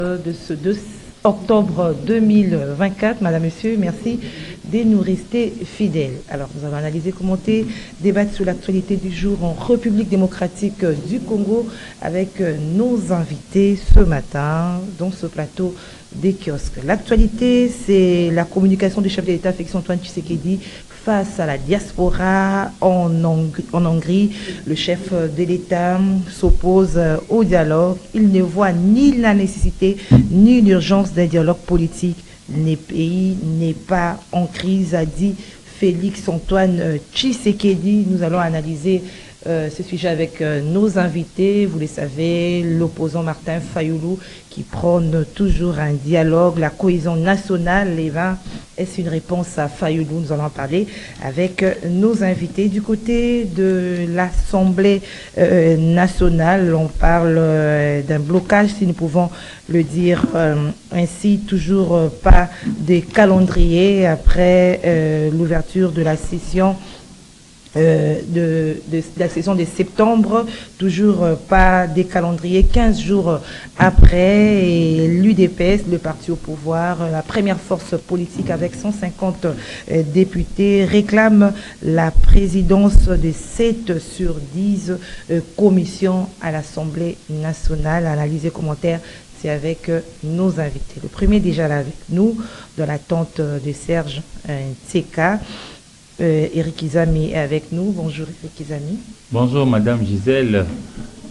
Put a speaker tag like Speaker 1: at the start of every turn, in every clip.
Speaker 1: De ce 2 octobre 2024. Madame, Monsieur, merci de nous rester fidèles. Alors, nous allons analyser, commenter, débattre sur l'actualité du jour en République démocratique du Congo avec nos invités ce matin dans ce plateau des kiosques. L'actualité, c'est la communication du chef de l'État, Félix Antoine Tshisekedi, face à la diaspora en Hongrie. Le chef de l'État s'oppose au dialogue. Il ne voit ni la nécessité ni l'urgence d'un dialogue politique. Le pays n'est pas en crise, a dit Félix Antoine Tshisekedi. Nous allons analyser ce sujet avec nos invités. Vous le savez, l'opposant Martin Fayoulou qui prône toujours un dialogue, la cohésion nationale. Est-ce une réponse à Fayoulou? Nous allons en parler avec nos invités. Du côté de l'Assemblée nationale, on parle d'un blocage, si nous pouvons le dire ainsi, toujours pas de calendrier après l'ouverture de la session de la session de septembre, toujours pas des calendriers, 15 jours après, et l'UDPS, le parti au pouvoir, la première force politique avec 150 députés, réclame la présidence de 7 sur 10 commissions à l'Assemblée nationale. Analyse et commentaires, c'est avec nos invités. Le premier déjà là avec nous, dans l'attente de Serge Tseka. Eric Izami est avec nous. Bonjour Eric Izami.
Speaker 2: Bonjour Madame Gisèle.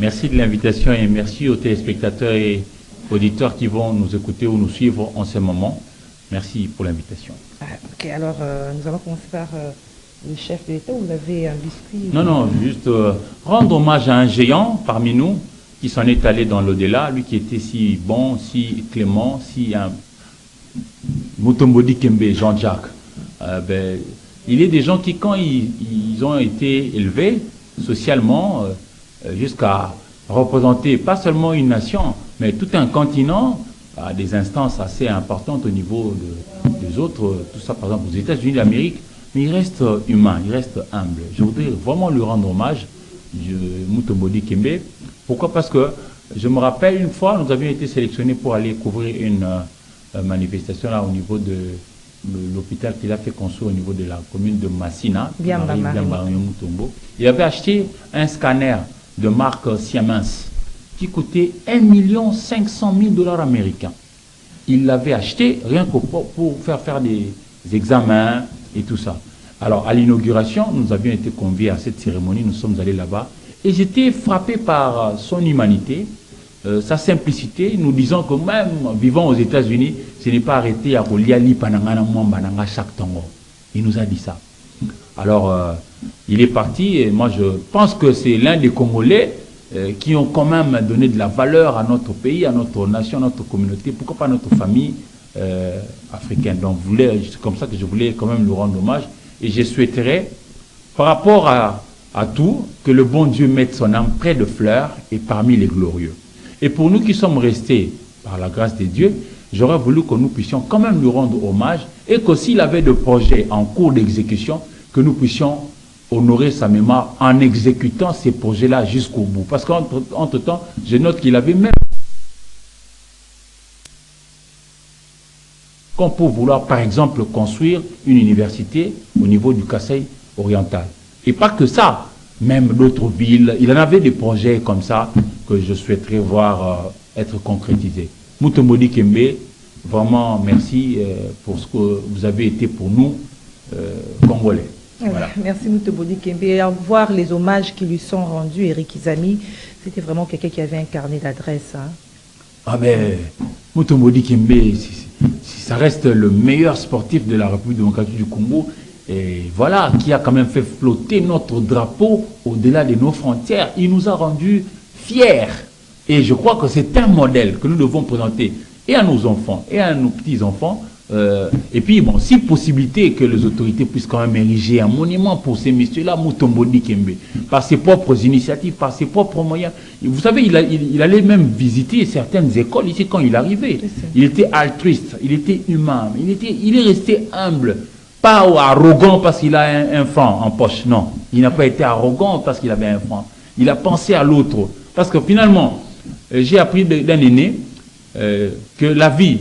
Speaker 2: Merci de l'invitation et merci aux téléspectateurs et auditeurs qui vont nous écouter ou nous suivre en ce moment. Merci pour l'invitation.
Speaker 1: Ok, alors nous allons commencer par le chef de l'État. Vous avez un biscuit?
Speaker 2: Non, juste rendre hommage à un géant parmi nous qui s'en est allé dans l'au-delà, lui qui était si bon, si clément, si un Mutombodi Kembe, Jean-Jacques. Il est des gens qui, quand ils ont été élevés socialement, jusqu'à représenter pas seulement une nation, mais tout un continent, à des instances assez importantes au niveau des autres, tout ça par exemple aux États-Unis d'Amérique, mais il reste humain, il reste humble. Je voudrais vraiment lui rendre hommage, Mutombodi Kembe. Pourquoi? Parce que je me rappelle une fois, nous avions été sélectionnés pour aller couvrir une manifestation là au niveau de l'hôpital qu'il a fait construire au niveau de la commune de Massina. Il avait acheté un scanner de marque Siemens qui coûtait 1 500 000 $ américains. Il l'avait acheté rien que pour faire des examens et tout ça. Alors à l'inauguration, nous avions été conviés à cette cérémonie, nous sommes allés là-bas et j'étais frappé par son humanité, sa simplicité, nous disons que même vivant aux États-Unis, ce n'est pas arrêté à Koliali Panangana Mwambananga chaque tango. Il nous a dit ça. Alors, il est parti et moi je pense que c'est l'un des Congolais qui ont quand même donné de la valeur à notre pays, à notre nation, à notre communauté, pourquoi pas à notre famille africaine. Donc, c'est comme ça que je voulais quand même lui rendre hommage et je souhaiterais, par rapport à tout, que le bon Dieu mette son âme près de fleurs et parmi les glorieux. Et pour nous qui sommes restés, par la grâce de Dieu, j'aurais voulu que nous puissions quand même lui rendre hommage et que s'il avait des projets en cours d'exécution, que nous puissions honorer sa mémoire en exécutant ces projets-là jusqu'au bout. Parce qu'entre-temps, je note qu'il avait même qu'on peut vouloir, par exemple, construire une université au niveau du Kasaï oriental. Et pas que ça, même d'autres villes, il en avait des projets comme ça que je souhaiterais voir être concrétisés. Mutombodi Kembe, vraiment merci pour ce que vous avez été pour nous, Congolais. Voilà.
Speaker 1: Merci Mutombodi Kembe. Et à voir les hommages qui lui sont rendus, Eric Izami, c'était vraiment quelqu'un qui avait un carnet d'adresses. Hein.
Speaker 2: Ah ben, Mutombodi Kembe, ça reste le meilleur sportif de la République démocratique du Congo. Et voilà, qui a quand même fait flotter notre drapeau au-delà de nos frontières. Il nous a rendus fiers. Et je crois que c'est un modèle que nous devons présenter et à nos enfants et à nos petits-enfants. Et puis, bon, si possibilité que les autorités puissent quand même ériger un monument pour ces messieurs-là, Mutombodi Kembe, par ses propres initiatives, par ses propres moyens. Vous savez, il allait même visiter certaines écoles ici quand il arrivait. Il était altruiste, il était humain, il est resté humble. Pas arrogant parce qu'il a un franc en poche, non. Il n'a pas été arrogant parce qu'il avait un franc. Il a pensé à l'autre. Parce que finalement, j'ai appris d'un aîné que la vie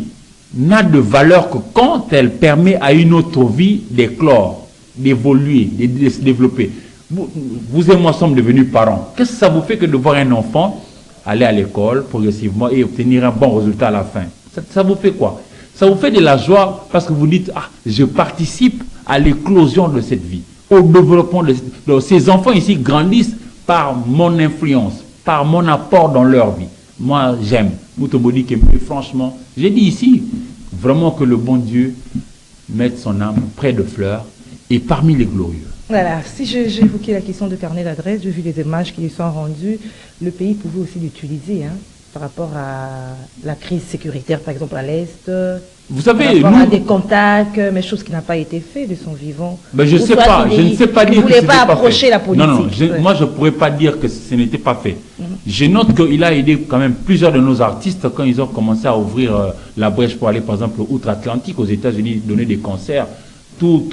Speaker 2: n'a de valeur que quand elle permet à une autre vie d'éclore, d'évoluer, de se développer. Vous et moi sommes devenus parents. Qu'est-ce que ça vous fait que de voir un enfant aller à l'école progressivement et obtenir un bon résultat à la fin? Ça vous fait quoi? Ça vous fait de la joie parce que vous dites, ah, je participe à l'éclosion de cette vie, au développement de ces enfants ici grandissent par mon influence, par mon apport dans leur vie. Moi, j'aime. Mutombodi Kembe, franchement, j'ai dit ici, vraiment que le bon Dieu mette son âme près de fleurs et parmi les glorieux.
Speaker 1: Voilà, si j'ai évoqué la question de carnet d'adresse, j'ai vu les images qui lui sont rendues, le pays pouvait aussi l'utiliser par rapport à la crise sécuritaire, par exemple à l'Est.
Speaker 2: Vous savez,
Speaker 1: par rapport à des contacts, mais chose qui n'a pas été fait de son vivant.
Speaker 2: Ben je ne sais pas, je ne sais pas dire que ce n'était pas fait.
Speaker 1: Il ne voulait pas approcher la politique.
Speaker 2: Non, moi je ne pourrais pas dire que ce n'était pas fait. Je note qu'il a aidé quand même plusieurs de nos artistes quand ils ont commencé à ouvrir la brèche pour aller par exemple outre-Atlantique, aux États-Unis, donner des concerts. Tous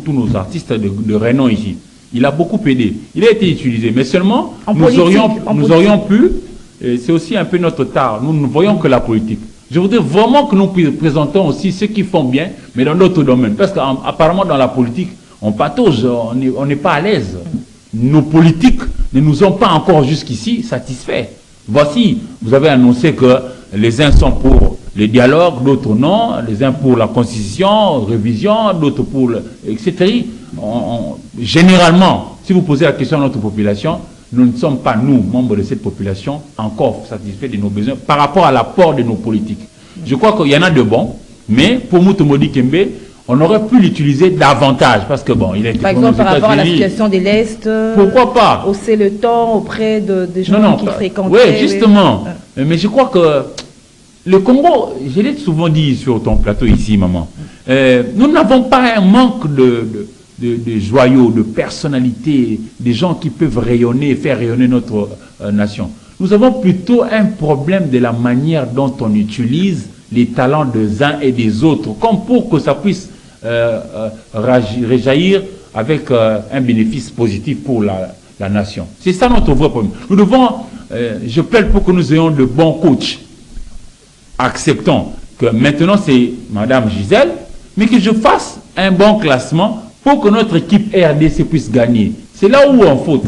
Speaker 2: nos artistes de renom ici. Il a beaucoup aidé. Il a été utilisé. Mais seulement, nous aurions pu, c'est aussi un peu notre tard, nous ne voyons que la politique. Je voudrais vraiment que nous présentons aussi ceux qui font bien, mais dans d'autres domaines. Parce qu'apparemment, dans la politique, on patauge, on n'est pas à l'aise. Nos politiques ne nous ont pas encore jusqu'ici satisfaits. Voici, vous avez annoncé que les uns sont pour les dialogues, d'autres non, les uns pour la constitution, révision, d'autres pour etc. Généralement, si vous posez la question à notre population, nous ne sommes pas, nous, membres de cette population, encore satisfaits de nos besoins par rapport à l'apport de nos politiques. Je crois qu'il y en a de bons, mais pour Mutombodi Kembe, on aurait pu l'utiliser davantage parce que bon, il a été
Speaker 1: par exemple par rapport à la situation de l'Est.
Speaker 2: Pourquoi pas
Speaker 1: hausser le temps auprès des gens qui fréquentent.
Speaker 2: Oui, justement. Mais je crois que le Congo, je l'ai souvent dit sur ton plateau ici, maman, nous n'avons pas un manque de joyaux, de personnalités, des gens qui peuvent rayonner, faire rayonner notre nation. Nous avons plutôt un problème de la manière dont on utilise les talents des uns et des autres, comme pour que ça puisse réjaillir avec un bénéfice positif pour la nation. C'est ça notre vrai problème. Nous devons, je plaide pour que nous ayons de bons coachs. Acceptons que maintenant c'est Madame Gisèle, mais que je fasse un bon classement pour que notre équipe RDC puisse gagner. C'est là où on faute.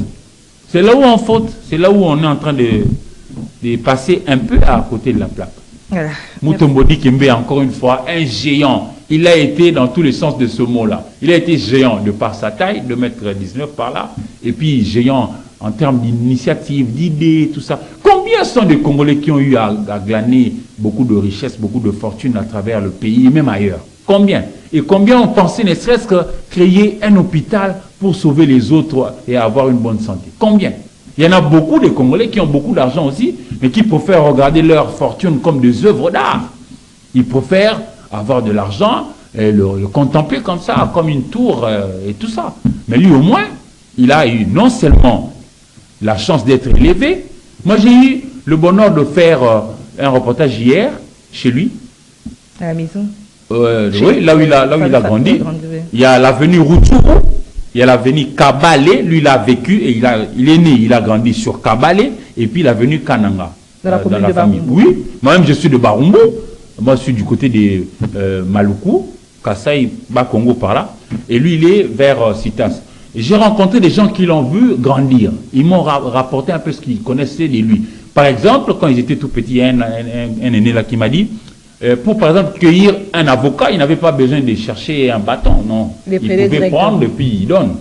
Speaker 2: C'est là où on faute. C'est là où on est en train de passer un peu à côté de la plaque. Voilà. Mutombodi Kembe, encore une fois, un géant. Il a été dans tous les sens de ce mot-là. Il a été géant de par sa taille, 2,19 m par là, et puis géant en termes d'initiative, d'idées, tout ça. Combien sont des Congolais qui ont eu à glaner beaucoup de richesses, beaucoup de fortune à travers le pays, et même ailleurs? Combien? Et combien ont pensé ne serait-ce que créer un hôpital pour sauver les autres et avoir une bonne santé? Combien? Il y en a beaucoup de Congolais qui ont beaucoup d'argent aussi, mais qui préfèrent regarder leur fortune comme des œuvres d'art. Ils préfèrent avoir de l'argent et le contempler comme ça, comme une tour et tout ça. Mais lui, au moins, il a eu non seulement la chance d'être élevé. Moi, j'ai eu le bonheur de faire un reportage hier, chez lui.
Speaker 1: À la maison?
Speaker 2: Oui, là où il a grandi. Il y a l'avenue Rutshuru, il y a l'avenue Kabale. Lui, il a vécu et il est né, il a grandi sur Kabale. Et puis l'avenue Kananga.
Speaker 1: Dans la commune de Barumbu.
Speaker 2: Oui, moi-même, je suis de Barumbu. Moi, je suis du côté de Maluku, Kasaï, Bakongo par là. Et lui, il est vers Citas. J'ai rencontré des gens qui l'ont vu grandir. Ils m'ont rapporté un peu ce qu'ils connaissaient de lui. Par exemple, quand ils étaient tout petits, il y a un aîné là qui m'a dit, pour par exemple cueillir un avocat, il n'avait pas besoin de chercher un bâton, non. Il pouvait prendre et puis il donne.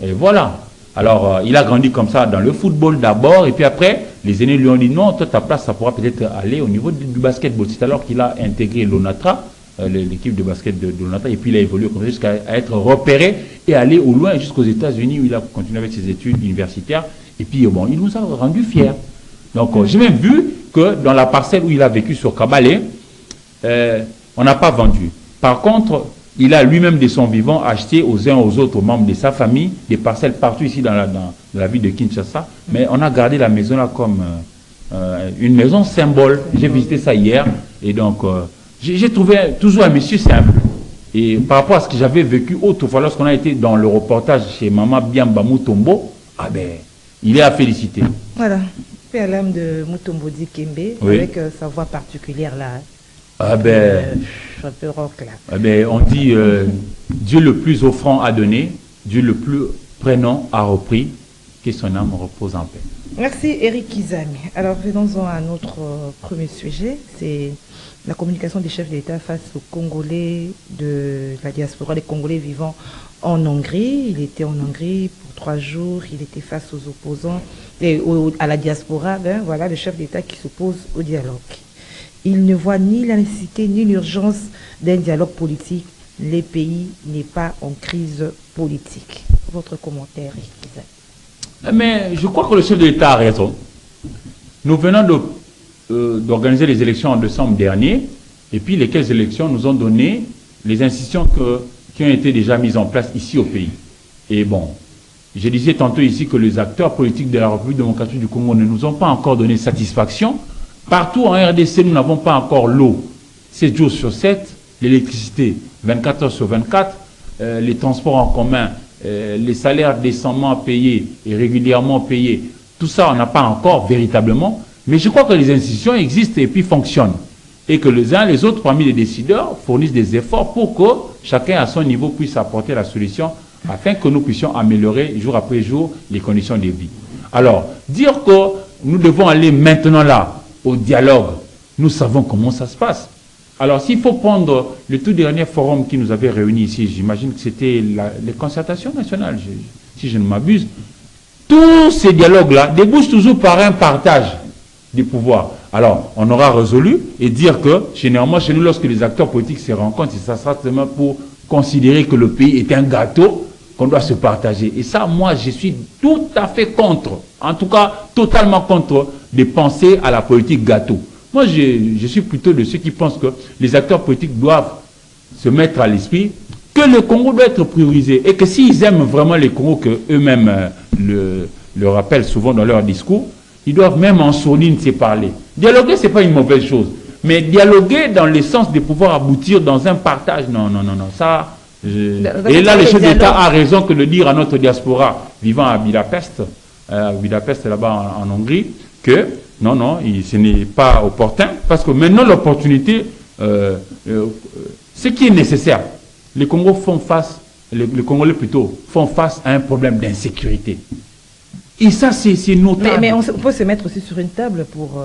Speaker 2: Et voilà. Alors, il a grandi comme ça dans le football d'abord, et puis après, les aînés lui ont dit, non, toi, ta place, ça pourra peut-être aller au niveau du basketball. C'est alors qu'il a intégré l'ONATRA, l'équipe de basket de l'ONATRA, et puis il a évolué jusqu'à être repéré et aller au loin jusqu'aux États-Unis où il a continué avec ses études universitaires. Et puis, bon, il nous a rendu fiers. Donc, j'ai même vu que dans la parcelle où il a vécu sur Kabale, on n'a pas vendu. Par contre, il a lui-même de son vivant acheté aux uns aux autres, aux membres de sa famille, des parcelles partout ici dans la ville de Kinshasa. Mais on a gardé la maison là comme une maison symbole. J'ai visité ça hier. Et donc, j'ai trouvé toujours un monsieur simple. Et par rapport à ce que j'avais vécu autrefois, lorsqu'on a été dans le reportage chez Maman Biamba Mutombo, ah ben, il est à féliciter.
Speaker 1: Voilà. paix à l'âme de Mutombodi Kembe,
Speaker 2: Oui.
Speaker 1: avec sa voix particulière là.
Speaker 2: Ah ben,
Speaker 1: Un peu rock là.
Speaker 2: ah ben, on dit Dieu le plus offrant a donné, Dieu le plus prenant a repris, que son âme repose en paix.
Speaker 1: Merci Eric Kizami. Alors venons-en à notre premier sujet, c'est la communication des chefs d'État face aux Congolais de la diaspora, les Congolais vivant en Hongrie. Il était en Hongrie pour 3 jours, il était face aux opposants et à la diaspora. Ben, voilà le chef d'État qui s'oppose au dialogue. Il ne voit ni la nécessité ni l'urgence d'un dialogue politique. Le pays n'est pas en crise politique. Votre commentaire, Eric Kizami.
Speaker 2: Mais je crois que le chef de l'État a raison. Nous venons d'organiser les élections en décembre dernier, et puis lesquelles élections nous ont donné les institutions qui ont été déjà mises en place ici au pays. Et bon, je disais tantôt ici que les acteurs politiques de la République démocratique du Congo ne nous ont pas encore donné satisfaction. Partout en RDC, nous n'avons pas encore l'eau 7 jours sur 7, l'électricité 24 heures sur 24, les transports en commun, les salaires décemment payés et régulièrement payés. Tout ça, on n'a pas encore véritablement. Mais je crois que les institutions existent et puis fonctionnent. Et que les uns les autres, parmi les décideurs, fournissent des efforts pour que chacun à son niveau puisse apporter la solution afin que nous puissions améliorer jour après jour les conditions de vie. Alors, dire que nous devons aller maintenant là, au dialogue, nous savons comment ça se passe. Alors, s'il faut prendre le tout dernier forum qui nous avait réunis ici, j'imagine que c'était les concertations nationales, si je ne m'abuse, tous ces dialogues-là débouchent toujours par un partage du pouvoir. Alors, on aura résolu et dire que, généralement, chez nous, lorsque les acteurs politiques se rencontrent, ça sera seulement pour considérer que le pays est un gâteau qu'on doit se partager. Et ça, moi, je suis tout à fait contre, en tout cas, totalement contre de penser à la politique gâteau. Moi, je suis plutôt de ceux qui pensent que les acteurs politiques doivent se mettre à l'esprit que le Congo doit être priorisé et que s'ils aiment vraiment les Congos, que eux-mêmes le rappellent souvent dans leur discours, ils doivent même en sourdine se parler. Dialoguer, ce n'est pas une mauvaise chose. Mais dialoguer dans le sens de pouvoir aboutir dans un partage, non. Ça, et là, le chef d'État a raison que de dire à notre diaspora vivant à Budapest là-bas en Hongrie, que non, ce n'est pas opportun. Parce que maintenant, l'opportunité, ce qui est nécessaire, les Congolais font face, les Congolais plutôt, font face à un problème d'insécurité. Et ça, c'est notable.
Speaker 1: Mais on peut se mettre aussi sur une table pour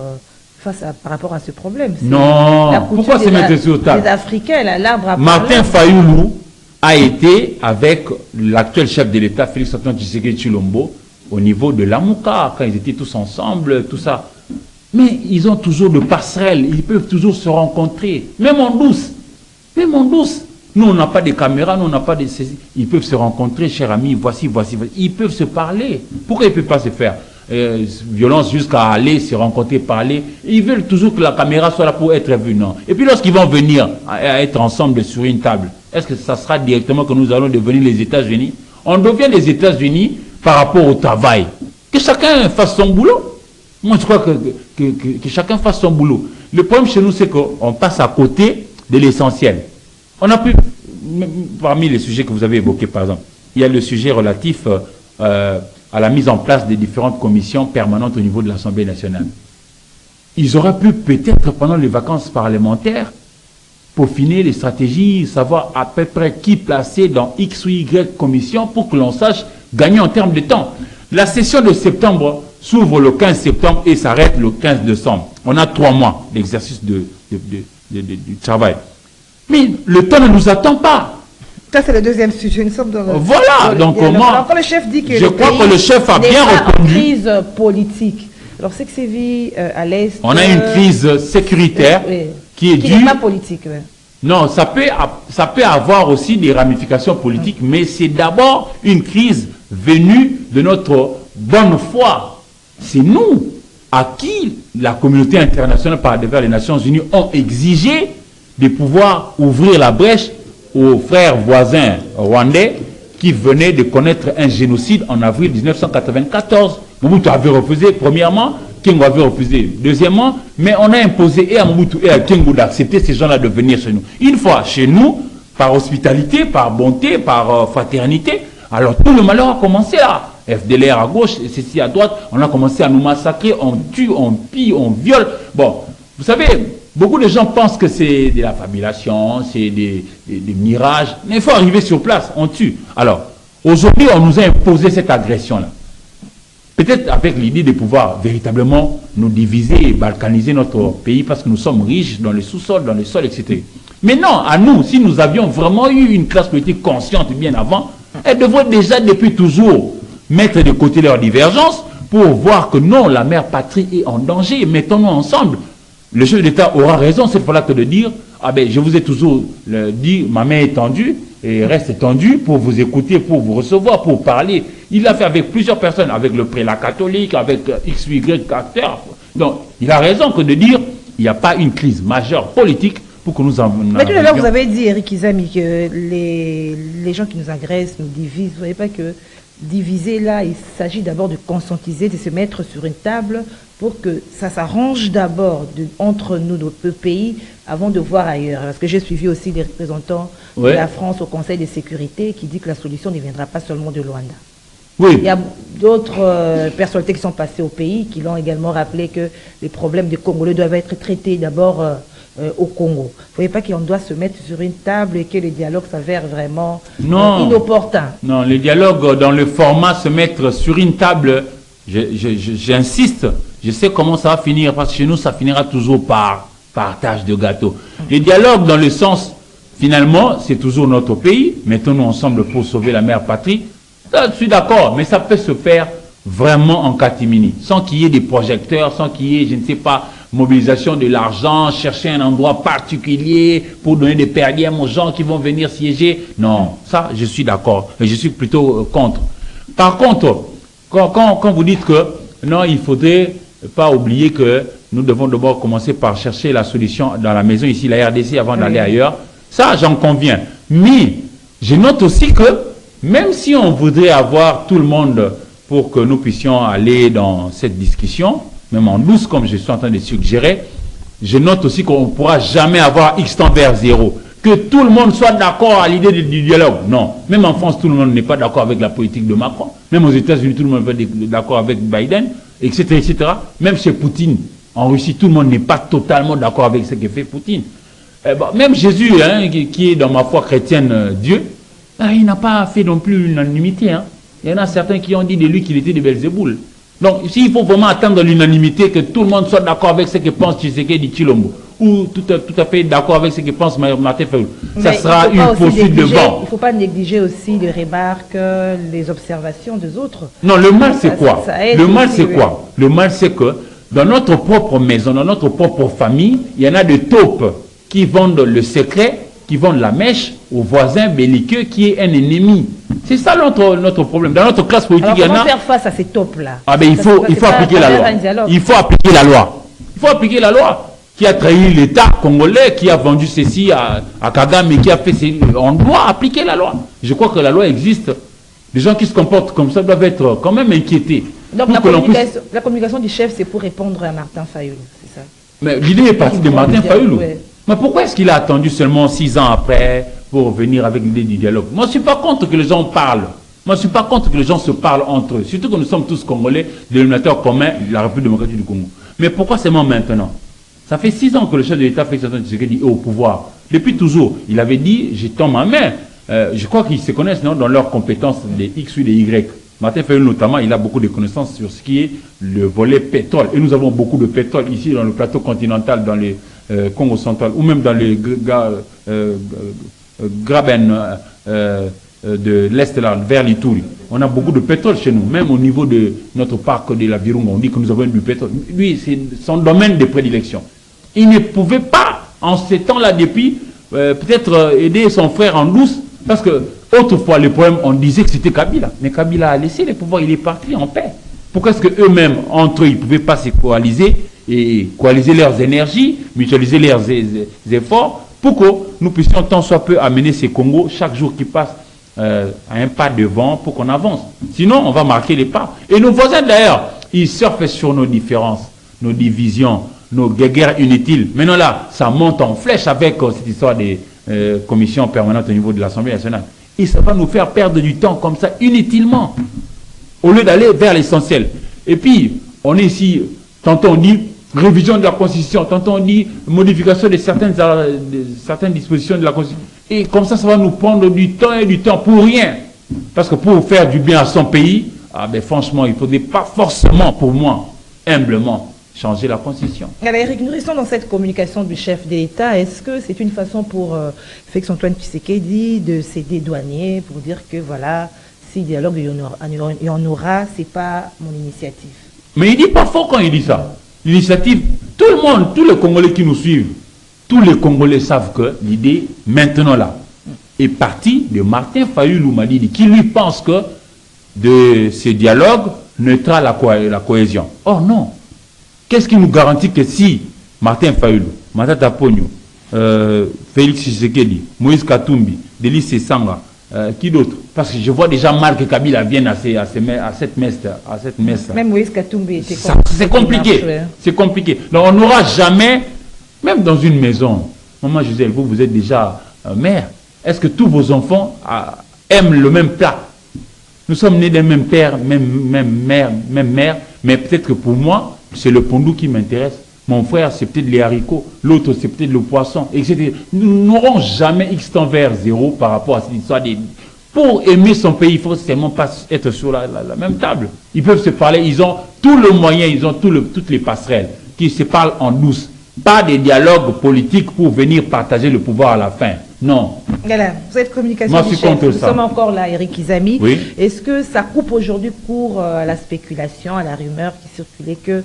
Speaker 1: par rapport à ce problème.
Speaker 2: Non, pourquoi se mettre sur une table?
Speaker 1: Les Africains, l'arbre à
Speaker 2: Martin Fayoulou a été avec l'actuel chef de l'État, Félix Antoine Tshisekedi Tshilombo, au niveau de l'Amouka, quand ils étaient tous ensemble, tout ça. Mais ils ont toujours de passerelles, ils peuvent toujours se rencontrer, même en douce. Nous, on n'a pas de caméras, nous, on n'a pas de saisies. Ils peuvent se rencontrer, chers amis, voici. Ils peuvent se parler. Pourquoi ils ne peuvent pas se faire violence jusqu'à aller se rencontrer, parler? Ils veulent toujours que la caméra soit là pour être vue, non? Et puis lorsqu'ils vont venir à être ensemble sur une table, est-ce que ça sera directement que nous allons devenir les États-Unis? On devient les États-Unis par rapport au travail. Que chacun fasse son boulot. Moi, je crois que chacun fasse son boulot. Le problème chez nous, c'est qu'on passe à côté de l'essentiel. On a pu, parmi les sujets que vous avez évoqués, par exemple, il y a le sujet relatif à la mise en place des différentes commissions permanentes au niveau de l'Assemblée nationale. Ils auraient pu peut-être, pendant les vacances parlementaires, peaufiner les stratégies, savoir à peu près qui placer dans X ou Y commission pour que l'on sache gagner en termes de temps. La session de septembre s'ouvre le 15 septembre et s'arrête le 15 décembre. On a 3 mois d'exercice du travail. Mais le temps ne nous attend pas.
Speaker 1: Ça, c'est le deuxième sujet. Nous sommes dans le,
Speaker 2: voilà, donc comment
Speaker 1: le chef dit que
Speaker 2: je crois que le chef a bien répondu.
Speaker 1: Une crise politique. Alors, c'est que c'est vu à l'Est.
Speaker 2: On a une crise sécuritaire qui est due.
Speaker 1: Qui n'est pas politique. Ouais.
Speaker 2: Non, ça peut avoir aussi des ramifications politiques, mais c'est d'abord une crise venue de notre bonne foi. C'est nous à qui la communauté internationale, par devers les Nations Unies, ont exigé de pouvoir ouvrir la brèche aux frères voisins rwandais qui venaient de connaître un génocide en avril 1994. Mobutu avait refusé, premièrement, Kengo avait refusé, deuxièmement, mais on a imposé et à Mobutu et à Kengo d'accepter ces gens-là de venir chez nous. Une fois chez nous, par hospitalité, par bonté, par fraternité, alors tout le malheur a commencé là. FDLR à gauche, et ceci à droite. On a commencé à nous massacrer, on tue, on pille, on viole. Bon, vous savez, beaucoup de gens pensent que c'est de la fabulation, c'est des mirages. Mais il faut arriver sur place, on tue. Alors, aujourd'hui, on nous a imposé cette agression-là. Peut-être avec l'idée de pouvoir véritablement nous diviser et balkaniser notre pays parce que nous sommes riches dans les sous-sols, dans les sols, etc. Mais non, à nous, si nous avions vraiment eu une classe politique consciente bien avant, elle devrait déjà depuis toujours mettre de côté leurs divergences pour voir que non, la mère patrie est en danger. Mettons-nous ensemble. Le chef d'État aura raison cette fois-là que de dire « Ah ben, je vous ai toujours dit, ma main est tendue et reste tendue pour vous écouter, pour vous recevoir, pour parler. » Il l'a fait avec plusieurs personnes, avec le prélat catholique, avec X ou Y acteurs. Donc, il a raison que de dire il n'y a pas une crise majeure politique pour que nous en...
Speaker 1: Mais tout à l'heure, vous avez dit, Eric Izami, que les gens qui nous agressent, nous divisent. Vous ne voyez pas que diviser, là, il s'agit d'abord de conscientiser, de se mettre sur une table pour que ça s'arrange d'abord entre nous, notre pays, avant de voir ailleurs. Parce que j'ai suivi aussi les représentants de la France au Conseil de sécurité qui dit que la solution ne viendra pas seulement de Luanda.
Speaker 2: Oui.
Speaker 1: Il y a d'autres personnalités qui sont passées au pays qui l'ont également rappelé que les problèmes des Congolais doivent être traités d'abord au Congo. Vous ne voyez pas qu'on doit se mettre sur une table et que le dialogue s'avère vraiment inopportun.
Speaker 2: Non, le dialogue dans le format se mettre sur une table, j'insiste, je sais comment ça va finir parce que chez nous ça finira toujours par partage de gâteau. Le dialogue dans le sens, finalement, c'est toujours notre pays, mettons-nous ensemble pour sauver la mère patrie. Je suis d'accord, mais ça peut se faire vraiment en catimini, sans qu'il y ait des projecteurs, sans qu'il y ait, je ne sais pas, mobilisation de l'argent, chercher un endroit particulier pour donner des per diem aux gens qui vont venir siéger. Non, ça, je suis d'accord, et je suis plutôt contre. Par contre, quand vous dites que non, il ne faudrait pas oublier que nous devons d'abord commencer par chercher la solution dans la maison ici, la RDC, avant d'aller ailleurs, ça, j'en conviens. Mais je note aussi que même si on voudrait avoir tout le monde pour que nous puissions aller dans cette discussion, même en douce comme je suis en train de suggérer, je note aussi qu'on ne pourra jamais avoir X temps vers zéro. Que tout le monde soit d'accord à l'idée du dialogue. Non. Même en France, tout le monde n'est pas d'accord avec la politique de Macron. Même aux États-Unis, tout le monde n'est pas d'accord avec Biden, etc., etc. Même chez Poutine, en Russie, tout le monde n'est pas totalement d'accord avec ce que fait Poutine. Même Jésus, hein, qui est dans ma foi chrétienne Dieu, il n'a pas fait non plus l'unanimité. Hein. Il y en a certains qui ont dit de lui qu'il était de Belzéboul. Donc, s'il faut vraiment attendre l'unanimité, que tout le monde soit d'accord avec ce que pense Tshisekedi Tshilombo, ou tout à fait d'accord avec ce que pense Martin Fayulu, ça sera une poursuite de vent.
Speaker 1: Il ne faut pas négliger aussi les remarques, les observations des autres.
Speaker 2: Non, le mal c'est quoi? Le mal c'est quoi? Le mal c'est que dans notre propre maison, dans notre propre famille, il y en a des taupes qui vendent le secret, qui vendent la mèche au voisin belliqueux qui est un ennemi. C'est ça notre problème. Dans notre classe politique, il y en a...
Speaker 1: Comment faire face à ces taupes-là?
Speaker 2: Ah ben il faut appliquer la loi. Il faut appliquer la loi. Il faut appliquer la loi. Qui a trahi l'État congolais, qui a vendu ceci à Kagame, qui a fait ceci. On doit appliquer la loi. Je crois que la loi existe. Les gens qui se comportent comme ça doivent être quand même inquiétés.
Speaker 1: Donc la communication du chef, c'est pour répondre à Martin Fayulu, c'est ça?
Speaker 2: Mais l'idée est partie de Martin Fayulu. Mais pourquoi est-ce qu'il a attendu seulement 6 ans après pour venir avec l'idée du dialogue? Moi, je ne suis pas contre que les gens parlent. Moi, je ne suis pas contre que les gens se parlent entre eux. Surtout que nous sommes tous Congolais, dénominateur commun, la République démocratique du Congo. Mais pourquoi seulement maintenant? Ça fait 6 ans que le chef de l'État Félix Antoine Tshisekedi est au pouvoir. Depuis toujours, il avait dit, je tends ma main. Je crois qu'ils se connaissent non, dans leurs compétences des X ou des Y. Martin Fayulu notamment, il a beaucoup de connaissances sur ce qui est le volet pétrole. Et nous avons beaucoup de pétrole ici dans le plateau continental, dans les Congo central, ou même dans les Graben de l'Est là, vers l'Ituri. On a beaucoup de pétrole chez nous, même au niveau de notre parc de la Virunga, on dit que nous avons du pétrole. Lui, c'est son domaine de prédilection. Il ne pouvait pas, en ces temps-là, depuis, peut-être aider son frère en douce, parce que autrefois, le problème, on disait que c'était Kabila. Mais Kabila a laissé le pouvoir, il est parti en paix. Pourquoi est-ce qu'eux-mêmes, entre eux, ils ne pouvaient pas se coaliser et coaliser leurs énergies, mutualiser leurs efforts, pour que nous puissions tant soit peu amener ces Congos, chaque jour qui passe, à un pas devant pour qu'on avance. Sinon, on va marquer les pas. Et nos voisins, d'ailleurs, ils surfent sur nos différences, nos divisions, nos guerres inutiles. Maintenant là, ça monte en flèche avec cette histoire des commissions permanentes au niveau de l'Assemblée nationale. Et ça va nous faire perdre du temps comme ça, inutilement. au lieu d'aller vers l'essentiel. Et puis, on est ici, tantôt on dit révision de la Constitution, tantôt on dit modification de certaines dispositions de la Constitution. Et comme ça va nous prendre du temps et du temps pour rien. Parce que pour faire du bien à son pays, ah ben franchement, il ne faudrait pas forcément, pour moi, humblement, changer la Constitution.
Speaker 1: Alors, Eric, nous restons dans cette communication du chef de l'État. Est-ce que c'est une façon pour Félix-Antoine Tshisekedi de se dédouaner, pour dire que voilà, si dialogue il y en aura, ce n'est pas mon initiative?
Speaker 2: Mais il dit pas fort quand il dit ça. L'initiative, tout le monde, tous les Congolais qui nous suivent, tous les Congolais savent que l'idée, maintenant là, est partie de Martin Fayulu Malidi, qui lui pense que de ce dialogue naîtra la cohésion. Oh non. Qu'est-ce qui nous garantit que si Martin Fayulu, Matata Pogno, Félix Tshisekedi, Moïse Katumbi, Delis Sesanga, qui d'autre? Parce que je vois déjà Marc Kabila viennent à cette messe.
Speaker 1: Même Moïse Katumbi était
Speaker 2: c'est compliqué. C'est compliqué. Donc on n'aura jamais, même dans une maison, maman Gisèle, vous êtes déjà mère. Est-ce que tous vos enfants aiment le même plat? Nous sommes nés d'un même père, même mère, mais peut-être que pour moi, c'est le pondou qui m'intéresse. Mon frère, c'est peut-être les haricots, l'autre, c'est peut-être le poisson, etc. Nous n'aurons jamais X temps vers zéro par rapport à cette histoire. Pour aimer son pays, il ne faut seulement pas être sur la même table. Ils peuvent se parler, ils ont tout le moyen, ils ont toutes les passerelles, qui se parlent en douce. Pas des dialogues politiques pour venir partager le pouvoir à la fin. Non.
Speaker 1: Voilà, cette communication
Speaker 2: Moi,
Speaker 1: du chef, nous sommes encore là, Eric Izami.
Speaker 2: Oui.
Speaker 1: Est-ce que ça coupe aujourd'hui court à la spéculation, à la rumeur qui circulait que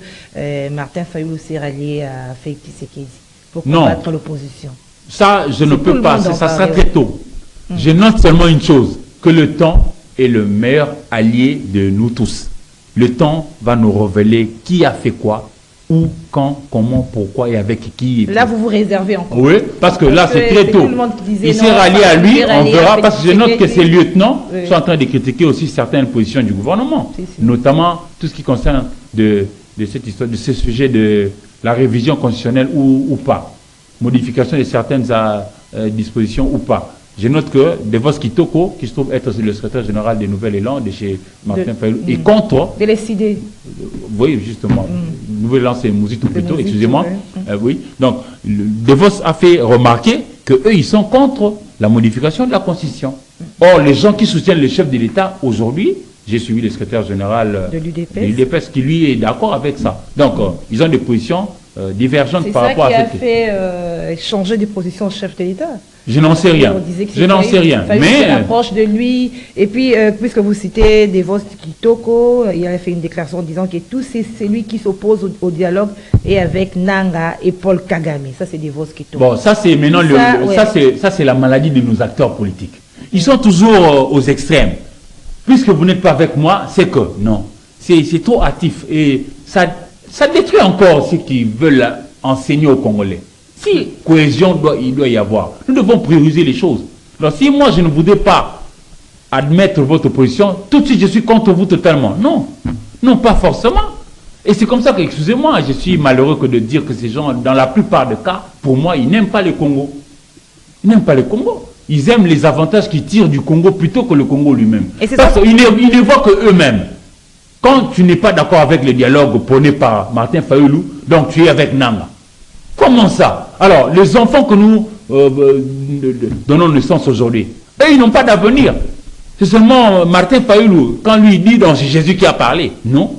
Speaker 1: Martin Fayulu s'est rallié à Félix Tshisekedi pour combattre l'opposition?
Speaker 2: Ça, je ne peux pas, ça sera très tôt. Je note seulement une chose, que le temps est le meilleur allié de nous tous. Le temps va nous révéler qui a fait quoi, où, quand, comment, pourquoi et avec qui.
Speaker 1: Là, vous vous réservez encore.
Speaker 2: Oui, parce que là, c'est très tôt. Il s'est rallié à lui, on verra, parce que je note que ces lieutenants sont en train de critiquer aussi certaines positions du gouvernement, notamment tout ce qui concerne de cette histoire, de ce sujet de la révision constitutionnelle ou pas, modification de certaines dispositions ou pas. Je note que Devos Kitoko, qui se trouve être le secrétaire général des Nouvel Élan de chez Martin Fayulu, est contre.
Speaker 1: De l'SID.
Speaker 2: Oui, justement. Nouvel Élan, c'est Mouzito plutôt, excusez-moi. Oui. Donc, Devos a fait remarquer qu'eux, ils sont contre la modification de la Constitution. Or, les gens qui soutiennent le chef de l'État aujourd'hui, j'ai suivi le secrétaire général de l'UDPS qui, lui, est d'accord avec ça. Donc, ils ont des positions divergentes par rapport à cette...
Speaker 1: C'est ça qui a fait changer de position au chef de l'État.
Speaker 2: Je n'en sais rien. Je n'en sais rien.
Speaker 1: Mais approche de lui. Et puis, puisque vous citez Devos Kitoko, il a fait une déclaration disant que tout c'est lui qui s'oppose au dialogue et avec Nanga et Paul Kagame. Ça, c'est Devos Kitoko.
Speaker 2: Bon, ça c'est maintenant ça c'est la maladie de nos acteurs politiques. Ils sont toujours aux extrêmes. Puisque vous n'êtes pas avec moi, c'est que non. C'est trop hâtif et ça détruit encore ceux qui veulent enseigner aux Congolais. Si cohésion il doit y avoir, nous devons prioriser les choses. Alors si moi je ne voudrais pas admettre votre position, tout de suite je suis contre vous totalement. Non, non pas forcément. Et c'est comme ça que, excusez-moi, je suis malheureux que de dire que ces gens, dans la plupart des cas, pour moi, ils n'aiment pas le Congo. Ils n'aiment pas le Congo. Ils aiment les avantages qu'ils tirent du Congo plutôt que le Congo lui-même. Parce qu'ils ne voient que eux-mêmes. Quand tu n'es pas d'accord avec le dialogue prôné par Martin Fayulu, donc tu es avec Nanga. Comment ça? Alors, les enfants que nous donnons naissance aujourd'hui, eux, ils n'ont pas d'avenir. C'est seulement Martin Fayulu, quand lui dit, donc c'est Jésus qui a parlé. Non.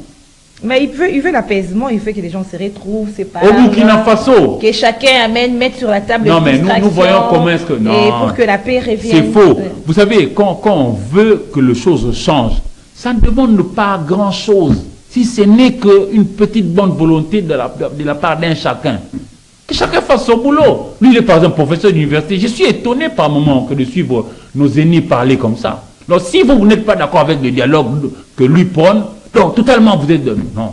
Speaker 1: Mais il veut l'apaisement, il veut que les gens se retrouvent, c'est pas.
Speaker 2: Au Burkina Faso.
Speaker 1: Que chacun mette sur la table.
Speaker 2: Non, mais nous voyons comment est-ce que. Non.
Speaker 1: Et pour que la paix revienne.
Speaker 2: C'est faux. Vous savez, quand on veut que les choses changent, ça ne demande pas grand-chose. Si ce n'est qu'une petite bonne volonté de la part d'un chacun. Que chacun fasse son boulot. Lui, il est par exemple professeur d'université. Je suis étonné par moment que de suivre nos aînés parler comme ça. Donc, si vous n'êtes pas d'accord avec le dialogue que lui prône, donc totalement vous êtes... Non.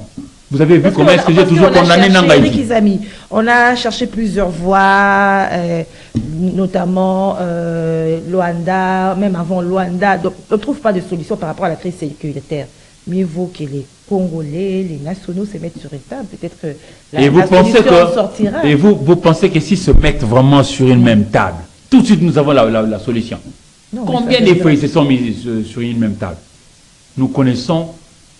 Speaker 2: Vous avez vu comment est-ce que j'ai toujours condamné Nanga ici.
Speaker 1: On a cherché plusieurs voies, notamment Luanda, même avant Luanda. Donc, on ne trouve pas de solution par rapport à la crise sécuritaire. Mieux vaut que les Congolais, les nationaux se mettent sur une table. Peut-être que la solution sortira.
Speaker 2: Et vous pensez que s'ils se mettent vraiment sur une même table, tout de suite nous avons la solution. Non, combien de fois ils se sont mis sur une même table? Nous connaissons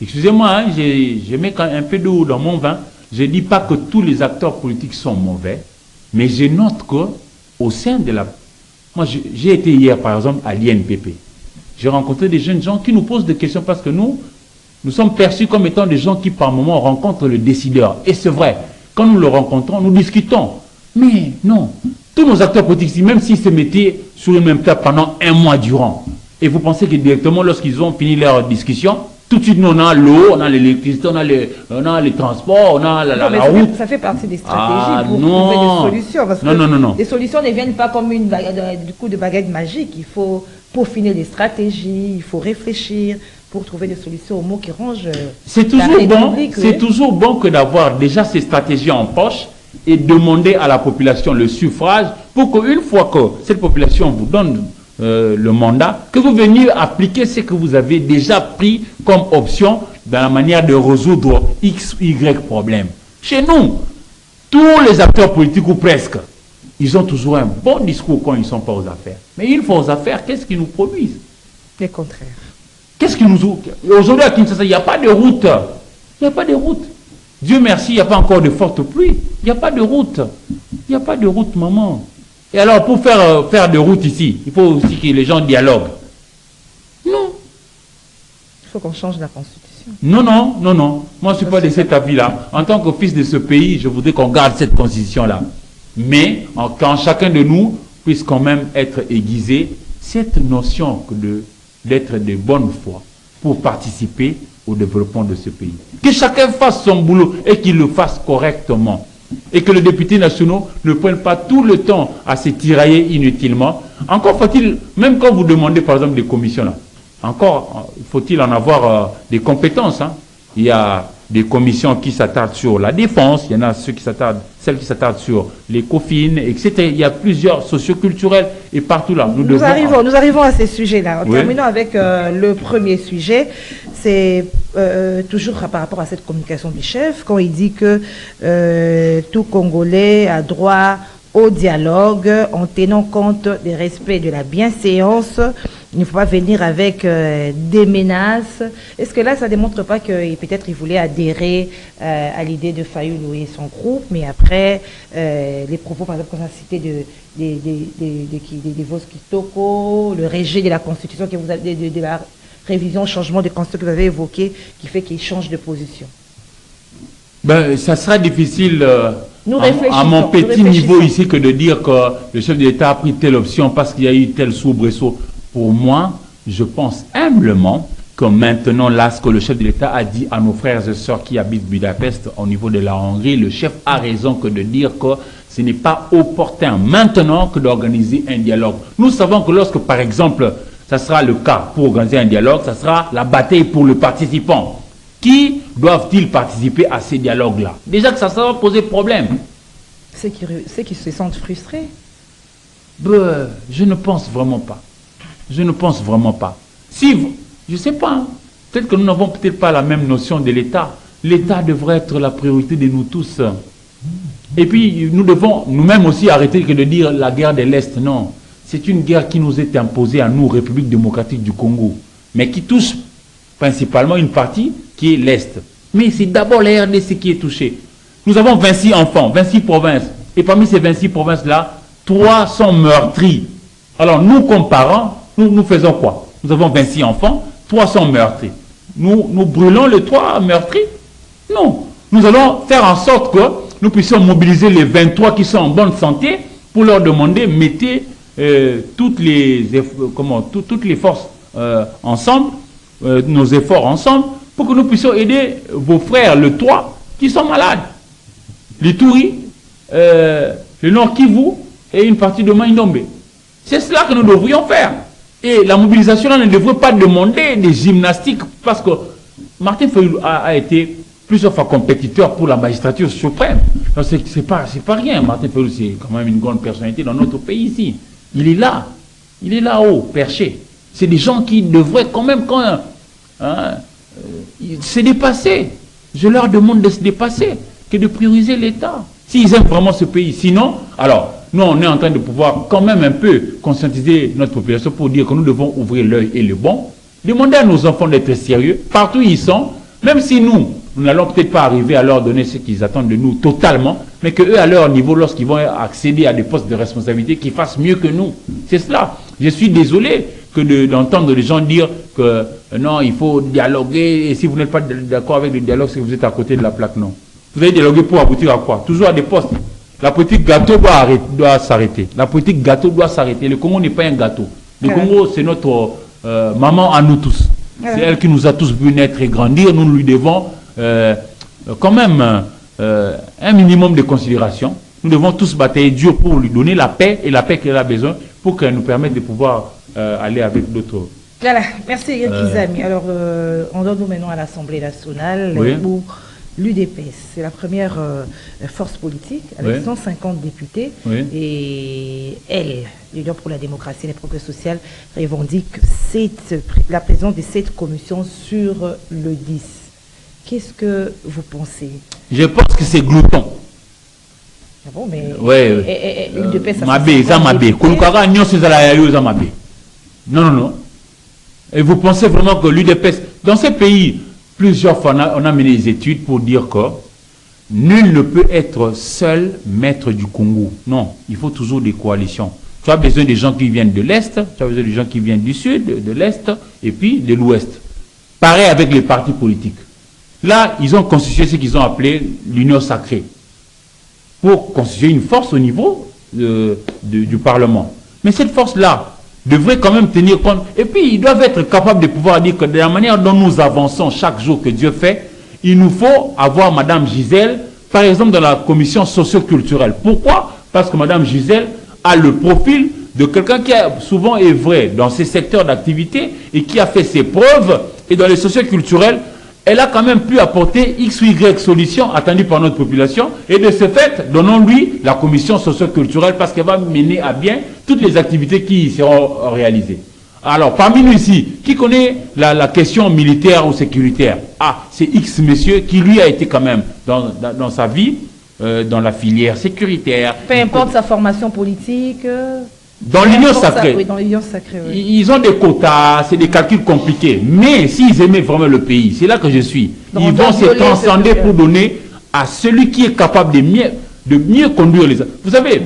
Speaker 2: Excusez-moi, hein, je mets quand même un peu d'eau dans mon vin. Je ne dis pas que tous les acteurs politiques sont mauvais, mais je note qu'au sein de la... Moi, j'ai été hier, par exemple, à l'INPP. J'ai rencontré des jeunes gens qui nous posent des questions parce que nous sommes perçus comme étant des gens qui, par moment, rencontrent le décideur. Et c'est vrai, quand nous le rencontrons, nous discutons. Mais non, tous nos acteurs politiques, même s'ils se mettaient sur une même table pendant un mois durant, et vous pensez que directement, lorsqu'ils ont fini leur discussion, tout de suite, nous, on a l'eau, on a l'électricité, on a les transports, on a la route.
Speaker 1: Ça fait partie des stratégies pour trouver des solutions. Parce que les solutions ne viennent pas comme du coup de baguette magique. Il faut peaufiner des stratégies, il faut réfléchir pour trouver des solutions aux mots qui rangent.
Speaker 2: C'est toujours bon. C'est toujours bon que d'avoir déjà ces stratégies en poche et demander à la population le suffrage pour qu'une fois que cette population vous donne le mandat, que vous veniez appliquer ce que vous avez déjà pris comme option dans la manière de résoudre X, Y problème. Chez nous, tous les acteurs politiques ou presque, ils ont toujours un bon discours quand ils ne sont pas aux affaires. Mais une fois aux affaires, qu'est-ce qu'ils nous produisent?
Speaker 1: Le contraire.
Speaker 2: Qu'est-ce qu'ils nous... Aujourd'hui à Kinshasa, il n'y a pas de route. Il n'y a pas de route. Dieu merci, il n'y a pas encore de fortes pluies. Il n'y a pas de route. Il n'y a pas de route, maman. Et alors, pour faire de route ici, il faut aussi que les gens dialoguent. Non.
Speaker 1: Il faut qu'on change la Constitution.
Speaker 2: Non. Moi, je ne suis pas de cet avis-là. En tant que fils de ce pays, je voudrais qu'on garde cette Constitution-là. Mais, quand chacun de nous puisse quand même être aiguisé, cette notion d'être de bonne foi pour participer au développement de ce pays. Que chacun fasse son boulot et qu'il le fasse correctement. Et que les députés nationaux ne prennent pas tout le temps à se tirailler inutilement. Encore faut-il, même quand vous demandez par exemple des commissions là, encore faut-il en avoir des compétences. Hein. Il y a des commissions qui s'attardent sur la défense, il y en a celles qui s'attardent sur les COFIN, etc. Il y a plusieurs socioculturels et partout là.
Speaker 1: Nous arrivons à ces sujets-là. Terminons avec le premier sujet. C'est toujours par rapport à cette communication du chef, quand il dit que tout Congolais a droit au dialogue en tenant compte des respects de la bienséance. Il ne faut pas venir avec des menaces. Est-ce que là, ça ne démontre pas que peut-être il voulait adhérer à l'idée de Fayoulou et son groupe, mais après, les propos, par exemple, qu'on a cités de Vos Kitoko, le rejet de la Constitution, que vous avez, de la révision, changement de Constitution que vous avez évoqué, qui fait qu'il change de position? Ben,
Speaker 2: ça sera difficile à mon petit niveau ici que de dire que le chef de l'État a pris telle option parce qu'il y a eu tel soubresaut. Pour moi, je pense humblement que maintenant, là, ce que le chef de l'État a dit à nos frères et sœurs qui habitent Budapest au niveau de la Hongrie, le chef a raison que de dire que ce n'est pas opportun maintenant que d'organiser un dialogue. Nous savons que lorsque, par exemple, ça sera le cas pour organiser un dialogue, ça sera la bataille pour le participant. Qui doivent-ils participer à ces dialogues-là? Déjà que ça va poser problème.
Speaker 1: Ceux qui se sentent frustrés?
Speaker 2: Je ne pense vraiment pas. Je ne pense vraiment pas. Si, je ne sais pas, peut-être que nous n'avons peut-être pas la même notion de l'État. L'État devrait être la priorité de nous tous. Et puis, nous devons nous-mêmes aussi arrêter que de dire la guerre de l'Est. Non, c'est une guerre qui nous est imposée à nous, République démocratique du Congo, mais qui touche principalement une partie qui est l'Est. Mais c'est d'abord la RDC qui est touchée. Nous avons 26 enfants, 26 provinces. Et parmi ces 26 provinces-là, 3 sont meurtris. Alors, nous, comme parents, nous faisons quoi? Nous avons 26 enfants, 3 sont meurtris. Nous brûlons les 3 meurtris? Non. Nous allons faire en sorte que nous puissions mobiliser les 23 qui sont en bonne santé pour leur demander, mettez toutes les forces ensemble, nos efforts ensemble, pour que nous puissions aider vos frères, le 3, qui sont malades. Les Touris, le Nord Kivu et une partie de Maindombe. C'est cela que nous devrions faire. Et la mobilisation là ne devrait pas demander des gymnastiques, parce que Martin Fayoulou a été plusieurs fois compétiteur pour la magistrature suprême. C'est pas rien. Martin Fayoulou, c'est quand même une grande personnalité dans notre pays ici. Il est là-haut, perché. C'est des gens qui devraient quand même se dépasser. Je leur demande de se dépasser, que de prioriser l'État. S'ils aiment vraiment ce pays. Sinon, alors, nous, on est en train de pouvoir quand même un peu conscientiser notre population pour dire que nous devons ouvrir l'œil et le bon. Demander à nos enfants d'être sérieux, partout où ils sont, Même si nous n'allons peut-être pas arriver à leur donner ce qu'ils attendent de nous totalement, mais qu'eux, à leur niveau, lorsqu'ils vont accéder à des postes de responsabilité, qu'ils fassent mieux que nous. C'est cela. Je suis désolé d'entendre les gens dire que non, il faut dialoguer, et si vous n'êtes pas d'accord avec le dialogue, c'est que vous êtes à côté de la plaque, non. Vous allez dialoguer pour aboutir à quoi? Toujours à des postes. La politique gâteau doit s'arrêter. La politique gâteau doit s'arrêter. Le Congo n'est pas un gâteau. Le Congo, c'est notre maman à nous tous. C'est elle qui nous a tous vu naître et grandir. Nous lui devons quand même un minimum de considération. Nous devons tous batailler dur pour lui donner la paix et la paix qu'elle a besoin pour qu'elle nous permette de pouvoir aller avec d'autres.
Speaker 1: Voilà, merci Eric Kizami. Alors, on donne nous maintenant à l'Assemblée nationale où l'UDPS, c'est la première force politique avec 150 députés et elle, l'Union pour la démocratie et les progrès sociaux, revendique la présence de cette commission sur le 10. Qu'est-ce que vous pensez?
Speaker 2: Je pense que c'est glouton.
Speaker 1: Ah bon, mais
Speaker 2: l'UDPS non. Et vous pensez vraiment que l'UDPS, dans ces pays, plusieurs fois on a mené des études pour dire que nul ne peut être seul maître du Congo. Non, il faut toujours des coalitions. Tu as besoin des gens qui viennent de l'Est, tu as besoin des gens qui viennent du Sud, de l'Est et puis de l'Ouest. Pareil avec les partis politiques. Là, ils ont constitué ce qu'ils ont appelé l'union sacrée pour constituer une force au niveau du Parlement. Mais cette force-là devrait quand même tenir compte. Et puis, ils doivent être capables de pouvoir dire que de la manière dont nous avançons chaque jour que Dieu fait, il nous faut avoir Mme Gisèle, par exemple, dans la commission socio-culturelle. Pourquoi? Parce que Mme Gisèle a le profil de quelqu'un qui a souvent œuvré dans ces secteurs d'activité et qui a fait ses preuves. Et dans les socio-culturels, elle a quand même pu apporter X ou Y solutions attendues par notre population. Et de ce fait, donnons-lui la commission socio-culturelle parce qu'elle va mener à bien toutes les activités qui y seront réalisées. Alors, parmi nous ici, qui connaît la question militaire ou sécuritaire? Ah, c'est X monsieur qui lui a été quand même dans sa vie, dans la filière sécuritaire.
Speaker 1: Peu importe sa formation politique.
Speaker 2: Dans l'union sacrée.
Speaker 1: Oui, dans l'union sacrée, oui.
Speaker 2: Ils ont des quotas, c'est des calculs compliqués. Mais s'ils aimaient vraiment le pays, c'est là que je suis. Donc, ils vont se transcender pour donner à celui qui est capable de mieux conduire les... Vous savez,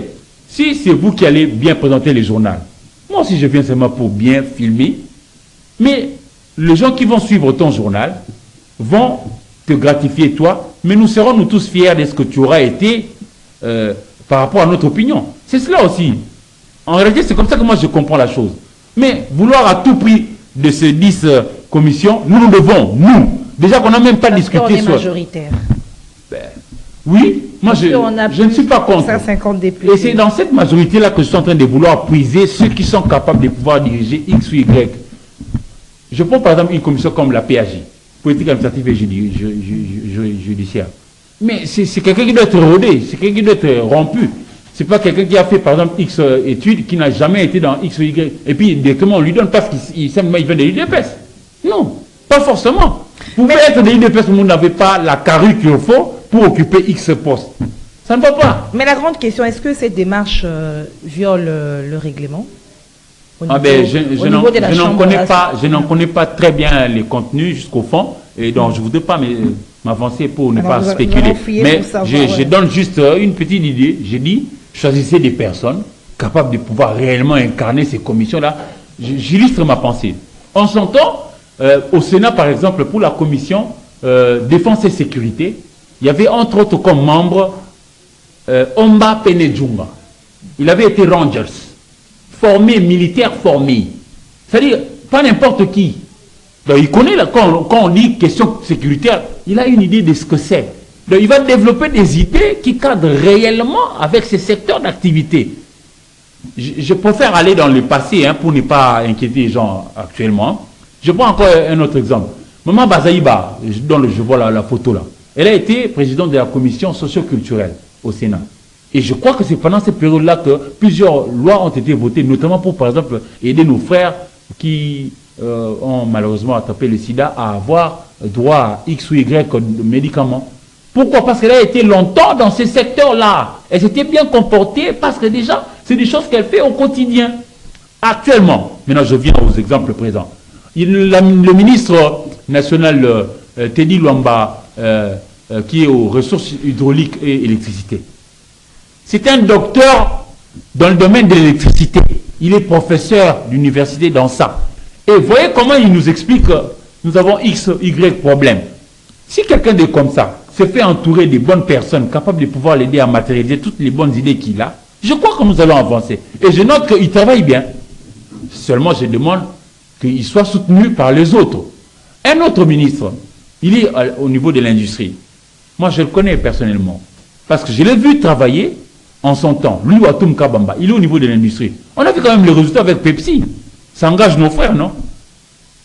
Speaker 2: si c'est vous qui allez bien présenter les journaux, moi aussi je viens seulement pour bien filmer, mais les gens qui vont suivre ton journal vont te gratifier toi, mais nous serons nous tous fiers de ce que tu auras été par rapport à notre opinion. C'est cela aussi. En réalité, c'est comme ça que moi je comprends la chose. Mais vouloir à tout prix de ces 10 commissions, nous devons, nous, déjà qu'on n'a même pas discuté
Speaker 1: on est majoritaire.
Speaker 2: Oui, moi je ne suis pas contre.
Speaker 1: 150 députés.
Speaker 2: Et c'est dans cette majorité-là que je suis en train de vouloir puiser ceux qui sont capables de pouvoir diriger X ou Y. Je prends par exemple une commission comme la PAJ, politique administrative et judiciaire. Mais c'est quelqu'un qui doit être rodé, c'est quelqu'un qui doit être rompu. C'est pas quelqu'un qui a fait, par exemple, X études, qui n'a jamais été dans X ou Y. Et puis, directement, on lui donne parce qu'il vient de l'UDPS. Non, pas forcément. Vous pouvez être de l'UDPS, mais vous n'avez pas la carrure qu'il faut pour occuper X poste. Ça ne va pas.
Speaker 1: Mais la grande question, est-ce que cette démarche viole le règlement?
Speaker 2: Je n'en connais pas très bien les contenus jusqu'au fond. Et donc, je ne voudrais pas m'avancer pour ne pas spéculer. Mais je donne juste une petite idée. J'ai dit, choisissez des personnes capables de pouvoir réellement incarner ces commissions-là. J'illustre ma pensée. En son temps, au Sénat, par exemple, pour la commission défense et sécurité, il y avait entre autres comme membre Omba Penejunga. Il avait été Rangers, formé, militaire formé. C'est-à-dire, pas n'importe qui. Donc, il connaît, quand on dit question sécuritaire, il a une idée de ce que c'est. Donc, il va développer des idées qui cadrent réellement avec ces secteurs d'activité. Je préfère aller dans le passé pour ne pas inquiéter les gens actuellement. Je prends encore un autre exemple. Maman Bazaïba, dont je vois la photo là, elle a été présidente de la commission socio-culturelle au Sénat. Et je crois que c'est pendant cette période-là que plusieurs lois ont été votées, notamment pour, par exemple, aider nos frères qui ont malheureusement attrapé le sida à avoir droit à X ou Y médicaments. Pourquoi? Parce qu'elle a été longtemps dans ces secteurs-là. Elle s'était bien comportée parce que déjà, c'est des choses qu'elle fait au quotidien. Actuellement, maintenant je viens aux exemples présents. Le ministre national Teddy Luamba, qui est aux ressources hydrauliques et électricité. C'est un docteur dans le domaine de l'électricité. Il est professeur d'université dans ça. Et voyez comment il nous explique que nous avons X, Y problème. Si quelqu'un de comme ça se fait entourer de bonnes personnes capables de pouvoir l'aider à matérialiser toutes les bonnes idées qu'il a, je crois que nous allons avancer. Et je note qu'il travaille bien. Seulement, je demande qu'il soit soutenu par les autres. Un autre ministre, il est au niveau de l'industrie. Moi, je le connais personnellement. Parce que je l'ai vu travailler en son temps. Lui, Watum Kabamba, il est au niveau de l'industrie. On a vu quand même les résultats avec Pepsi. Ça engage nos frères, non?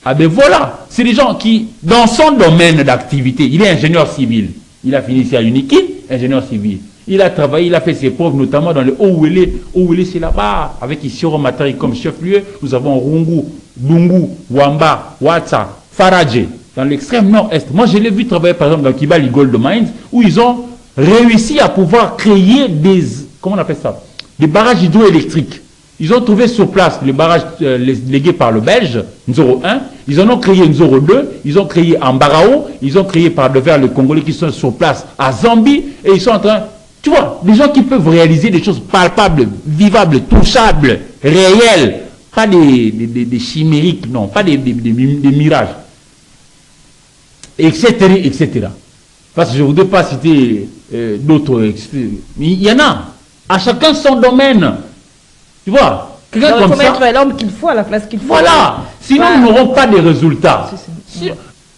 Speaker 2: Ah ben voilà, c'est des gens qui, dans son domaine d'activité, il est ingénieur civil. Il a fini ici à l'Unikin, ingénieur civil. Il a travaillé, il a fait ses preuves, notamment dans le Ouélé. Ouélé, c'est là-bas, avec Isiro Matari comme chef-lieu. Nous avons Rungu, Dungu, Wamba, Watsa, Faradje, dans l'extrême nord-est. Moi, je l'ai vu travailler, par exemple, dans Kibali Gold Mines, où ils ont réussi à pouvoir créer des, comment on appelle ça, des barrages hydroélectriques. Ils ont trouvé sur place les barrages légués par le Belge, Nzoro 1, ils en ont créé Nzoro 2, ils ont créé Ambarao, ils ont créé par devers les Congolais qui sont sur place à Zambie, et ils sont en train, tu vois, des gens qui peuvent réaliser des choses palpables, vivables, touchables, réelles, pas des chimériques, non, pas des mirages, etc., etc. Parce que je ne voudrais pas citer d'autres, mais il y en a, à chacun son domaine. Tu vois, quelqu'un comme ça.
Speaker 1: Il faut mettre l'homme qu'il faut à la place qu'il faut.
Speaker 2: Voilà. Sinon, nous n'aurons pas de résultats.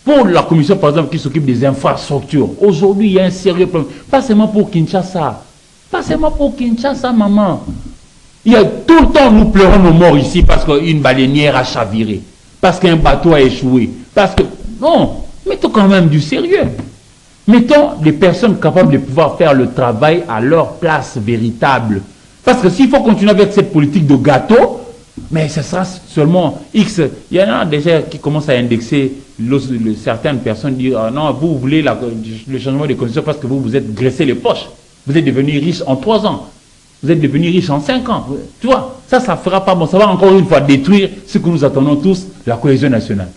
Speaker 2: Pour la commission, par exemple, qui s'occupe des infrastructures, aujourd'hui, il y a un sérieux problème. Pas seulement pour Kinshasa. Pas seulement pour Kinshasa, maman. Il y a tout le temps, nous pleurons nos morts ici parce qu'une baleinière a chaviré. Parce qu'un bateau a échoué. Parce que. Non, mettons quand même du sérieux. Mettons des personnes capables de pouvoir faire le travail à leur place véritable. Parce que s'il faut continuer avec cette politique de gâteau, mais ce sera seulement X. Il y en a déjà qui commencent à indexer, certaines personnes disent ah non, vous voulez le changement des conditions parce que vous êtes graissé les poches. Vous êtes devenu riche en 3 ans. Vous êtes devenu riche en 5 ans. Tu vois, ça ne fera pas bon. Ça va encore une fois détruire ce que nous attendons tous, la cohésion nationale.